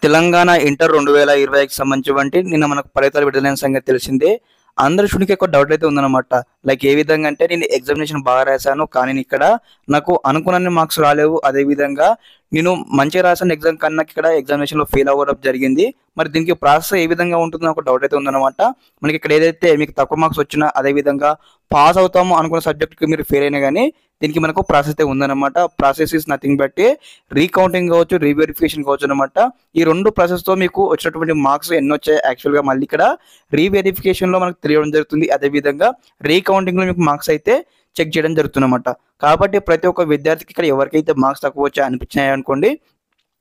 Telangana inter 2020కి సంబంధించి నిన్న మనకు ఫలితాలు విడుదలైన సంగతి తెలిసిందే. అందరి స్టూడెంట్‌కి ఎక్కువ డౌట్ అయితే ఉందన్నమాట. లైక్ ఏ విధంగా అంటే నేను ఎగ్జామినేషన్ బాగా రాసాను. కానీ ఇక్కడ నాకు అనుకున్నన్ని మార్క్స్ రాలేవు. అదే విధంగా నేను మంచిగా రాసిన ఎగ్జామ్ కన్నా ఇక్కడ ఎగ్జామినేషన్‌లో ఫెయిల్ అవ్వడం జరిగింది. మరి దీనికి ప్రాసెస్ ఏ విధంగా ఉంటుందో ఒక డౌట్ అయితే ఉందన్నమాట. మనకి ఇక్కడ ఏదైతే మీకు తక్కువ మార్క్స్ వచ్చినా అదే విధంగా పాస్ అవుతాము అనుకున్న సబ్జెక్ట్‌కి మీరు ఫెయిల్ అయినా గానీ దీనికి మనకు ప్రాసెస్ అయితే ఉందన్నమాట. Process is nothing but recounting కావచ్చు, రీవెరిఫికేషన్ కావచ్చు అనమాట. ఈ 2 ప్రాసెస్‌తో మీకు వచ్చినటువంటి మార్క్స్ ఎన్నొచ్చాయి యాక్చువల్‌గా మళ్ళీ ఇక్కడ రీవెరిఫికేషన్‌లో మనకు తెలియడం జరుగుతుంది. అదే విధంగా రీకౌంటింగ్‌లో మీకు మార్క్స్ అయితే చెక్ చేయడం జరుగుతుందన్నమాట. కాబట్టి ప్రతి ఒక్క విద్యార్థికి ఇక్కడ ఎవరికైతే మార్క్స్ తక్కువ వచ్చాయో అనిపించినాయనుకోండి,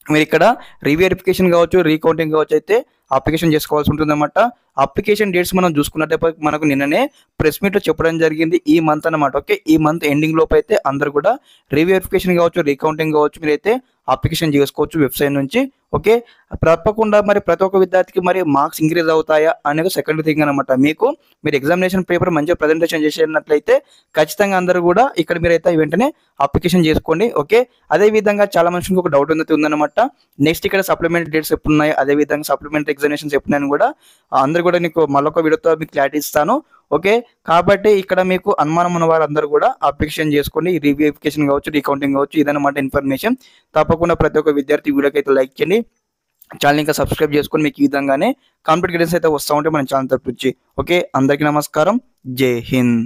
మీరిక్కడ రీవెరిఫికేషన్ కావచ్చు, రీకౌంటింగ్ కావచ్చు అయితే అప్లికేషన్ చేసుకోవాల్సి ఉంటుందన్నమాట. అప్లికేషన్ డేట్స్ మనం చూసుకున్నట్టయితే మనకు నిన్ననే ప్రెస్ మీట్‌లో చెప్పడం జరిగింది. ఈ మంత్ అన్నమాట. ఓకే. ఈ మంత్ ఎండింగ్ లోపు అయితే అందరూ కూడా రీవెరిఫికేషన్ కావచ్చు, రీకౌంటింగ్ కావచ్చు మీరైతే అప్లికేషన్ చేసుకోవచ్చు వెబ్‌సైట్ నుంచి. ఓకే. తప్పకుండా మరి ప్రతి ఒక్క విద్యార్థికి మరి మార్క్స్ ఇంక్రీజ్ అవుతాయా అనేది సెకండ్ థింగ్ అన్నమాట. మీరు ఎగ్జామినేషన్ పేపర్ మంచిగా ప్రజెంటేషన్ చేసినట్లయితే ఖచ్చితంగా అందరూ కూడా ఇక్కడ మీరైతే వెంటనే అప్లికేషన్ చేసుకోండి. ఓకే. అదే విధంగా చాలా మందికి ఒక డౌట్ ఉందన్నమాట. నెక్స్ట్ ఇక్కడ సప్లిమెంటరీ డేట్స్ ఎప్పుడున్నాయి, అదే విధంగా సప్లిమెంటరీ ఎగ్జామినేషన్స్ ఎప్పుడున్నాయని కూడా అందరూ కూడా నీకు మళ్ళొక వీడియోతో మీకు క్లారిటీ ఇస్తాను. ఓకే. కాబట్టి ఇక్కడ మీకు అనుమానం ఉన్న వారందరూ కూడా అప్లికేషన్ చేసుకోండి. రీవెరిఫికేషన్ కావచ్చు, రీకౌంటింగ్ కావచ్చు ఇదన్నమాట ఇన్ఫర్మేషన్. తప్పకుండా ప్రతి ఒక్క విద్యార్థి వీడియోకి అయితే లైక్ చేయండి. ఛానల్ ఇంకా సబ్స్క్రైబ్ చేసుకొని మీకు ఈ విధంగానే కాంపిటేటివ్ గైడెన్స్ అయితే వస్తూ ఉంటాయి మన ఛానల్ తరపు నుంచి. ఓకే. అందరికీ నమస్కారం. జై హింద్.